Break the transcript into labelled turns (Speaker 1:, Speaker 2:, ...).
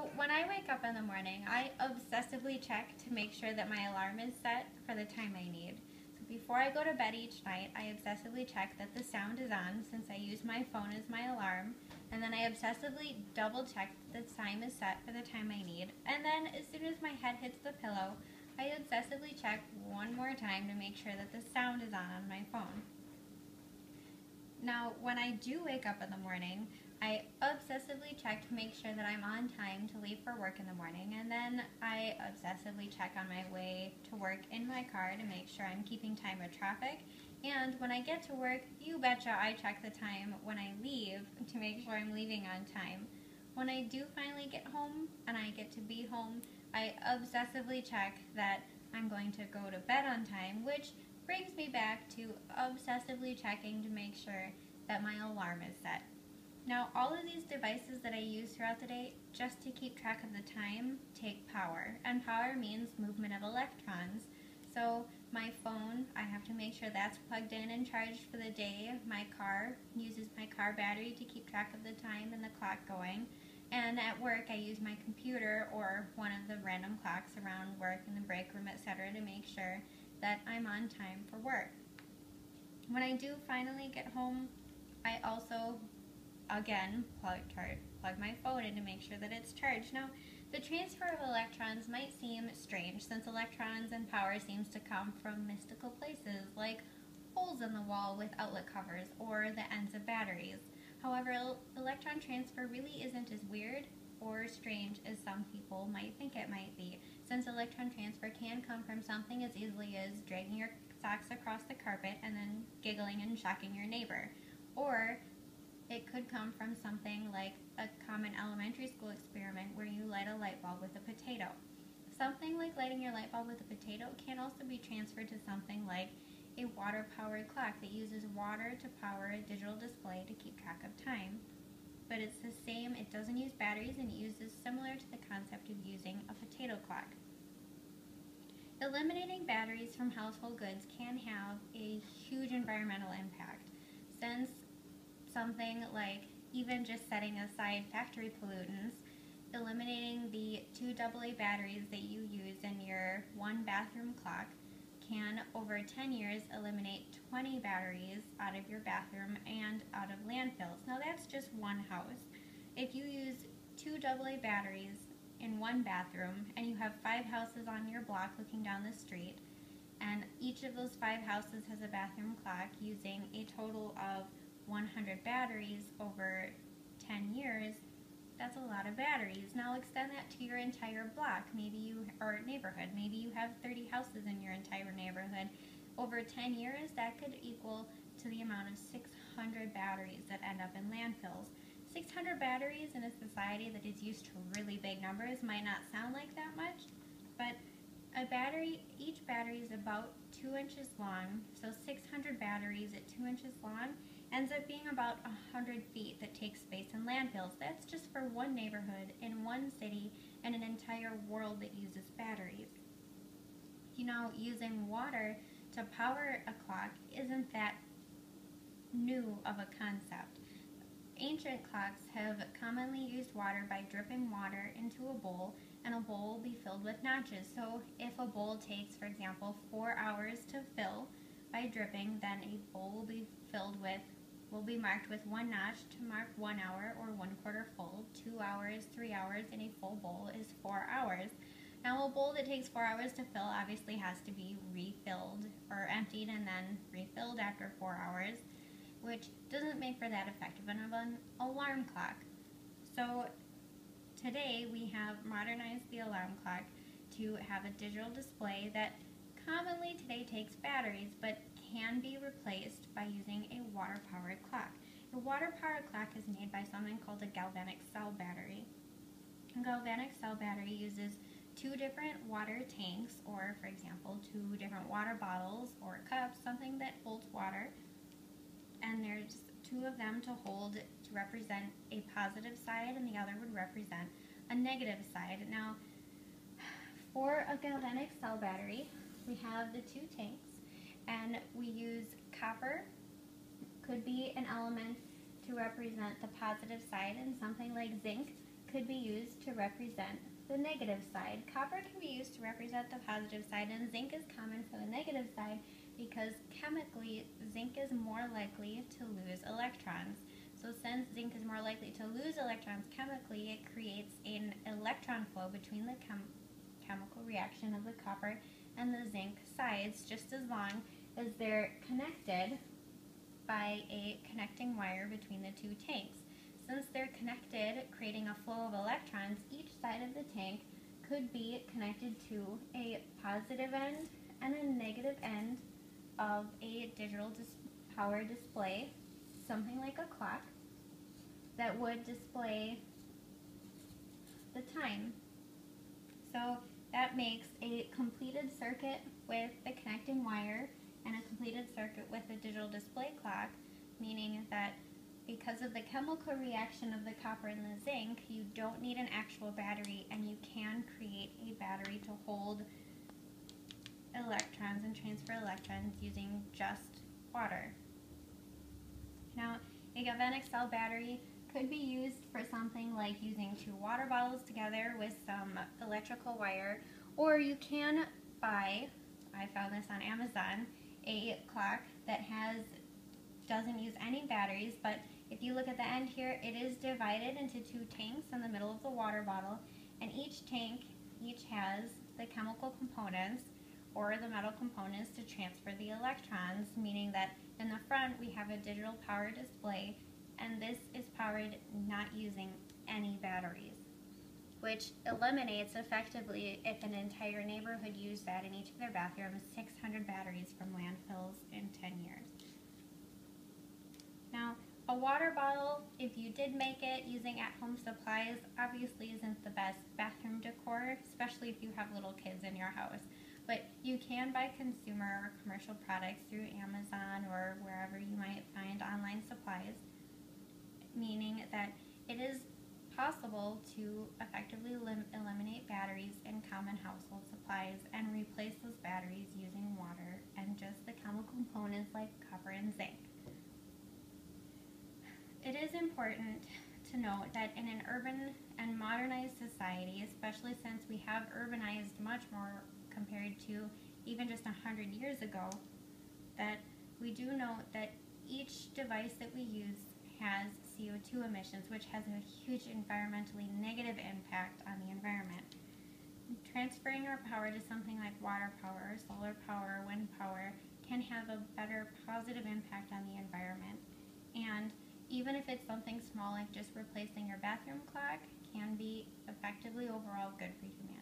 Speaker 1: So when I wake up in the morning, I obsessively check to make sure that my alarm is set for the time I need. So before I go to bed each night, I obsessively check that the sound is on since I use my phone as my alarm. And then I obsessively double check that the time is set for the time I need. And then as soon as my head hits the pillow, I obsessively check one more time to make sure that the sound is on my phone. Now, when I do wake up in the morning, I obsessively check to make sure that I'm on time to leave for work in the morning, and then I obsessively check on my way to work in my car to make sure I'm keeping time with traffic. And when I get to work, you betcha I check the time when I leave to make sure I'm leaving on time. When I do finally get home and I get to be home, I obsessively check that I'm going to go to bed on time, which brings me back to obsessively checking to make sure that my alarm is set. Now, all of these devices that I use throughout the day just to keep track of the time take power, and power means movement of electrons. So my phone, I have to make sure that's plugged in and charged for the day. My car uses my car battery to keep track of the time and the clock going. And at work, I use my computer or one of the random clocks around work in the break room, etc. to make sure that I'm on time for work. When I do finally get home, I also again plug my phone in to make sure that it's charged. Now, the transfer of electrons might seem strange since electrons and power seems to come from mystical places like holes in the wall with outlet covers or the ends of batteries. However, electron transfer really isn't as weird or strange as some people might think it might be, since electron transfer can come from something as easily as dragging your socks across the carpet and then giggling and shocking your neighbor. Or it could come from something like a common elementary school experiment where you light a light bulb with a potato. Something like lighting your light bulb with a potato can also be transferred to something like a water-powered clock that uses water to power a digital display to keep track of time. But it's the same, it doesn't use batteries, and it uses similar to the concept of using a potato clock. Eliminating batteries from household goods can have a huge environmental impact, since something like even just setting aside factory pollutants, eliminating the 2 AA batteries that you use in your one bathroom clock can, over 10 years, eliminate 20 batteries out of your bathroom and out of landfills. Now that's just one house. If you use 2 AA batteries in one bathroom and you have 5 houses on your block looking down the street, and each of those 5 houses has a bathroom clock using a total of 100 batteries over 10 years, that's a lot of batteries. Now extend that to your entire block, or neighborhood. Maybe you have 30 houses in your entire neighborhood. Over 10 years, that could equal to the amount of 600 batteries that end up in landfills. 600 batteries in a society that is used to really big numbers might not sound like that much, but each battery is about 2 inches long, so 600 batteries at 2 inches long ends up being about 100 feet that takes space in landfills. That's just for one neighborhood in one city and an entire world that uses batteries. Using water to power a clock isn't that new of a concept. Ancient clocks have commonly used water by dripping water into a bowl, and a bowl will be filled with notches. So if a bowl takes, for example, 4 hours to fill by dripping, then a bowl will be marked with 1 notch to mark 1 hour or 1/4 full. 2 hours, 3 hours, and a full bowl is 4 hours. Now, a bowl that takes 4 hours to fill obviously has to be refilled or emptied and then refilled after 4 hours, which doesn't make for that effective of an alarm clock. So today we have modernized the alarm clock to have a digital display that commonly today takes batteries but can be replaced by using a water-powered clock. A water-powered clock is made by something called a galvanic cell battery. A galvanic cell battery uses 2 different water tanks, or for example 2 different water bottles or cups, something that holds water, and there's 2 of them to represent a positive side, and the other would represent a negative side. Now, for a galvanic cell battery, we have the 2 tanks, and we use copper, could be an element to represent the positive side, and something like zinc could be used to represent the negative side. Copper can be used to represent the positive side, and zinc is common for the negative side because chemically zinc is more likely to lose electrons. So since zinc is more likely to lose electrons chemically, it creates an electron flow between the chemical reaction of the copper and the zinc sides, just as long as they're connected by a connecting wire between the two tanks. Since they're connected, creating a flow of electrons, each side of the tank could be connected to a positive end and a negative end of a digital power display, something like a clock, that would display the time. So that makes a completed circuit with the connecting wire and a completed circuit with a digital display clock, meaning that because of the chemical reaction of the copper and the zinc, you don't need an actual battery, and you can create a battery to hold electrons and transfer electrons using just water. Now, a galvanic cell battery could be used for something like using 2 water bottles together with some electrical wire, or you can buy, I found this on Amazon, a clock that doesn't use any batteries, but if you look at the end here, it is divided into 2 tanks in the middle of the water bottle, and each tank has the chemical components or the metal components to transfer the electrons, meaning that in the front we have a digital power display, and this is powered not using any batteries, which eliminates effectively, if an entire neighborhood used that in each of their bathrooms, 600 batteries from landfills in 10 years. Now, a water bottle, if you did make it using at-home supplies, obviously isn't the best bathroom decor, especially if you have little kids in your house. But you can buy consumer or commercial products through Amazon or wherever you might find online supplies, meaning that it is possible to effectively eliminate batteries in common household supplies and replace those batteries using water and just the chemical components like copper and zinc. It is important to note that in an urban and modernized society, especially since we have urbanized much more compared to even just 100 years ago, that we do note that each device that we use has CO2 emissions, which has a huge environmentally negative impact on the environment. Transferring our power to something like water power, solar power, wind power can have a better positive impact on the environment. And even if it's something small like just replacing your bathroom clock, can be effectively overall good for humanity.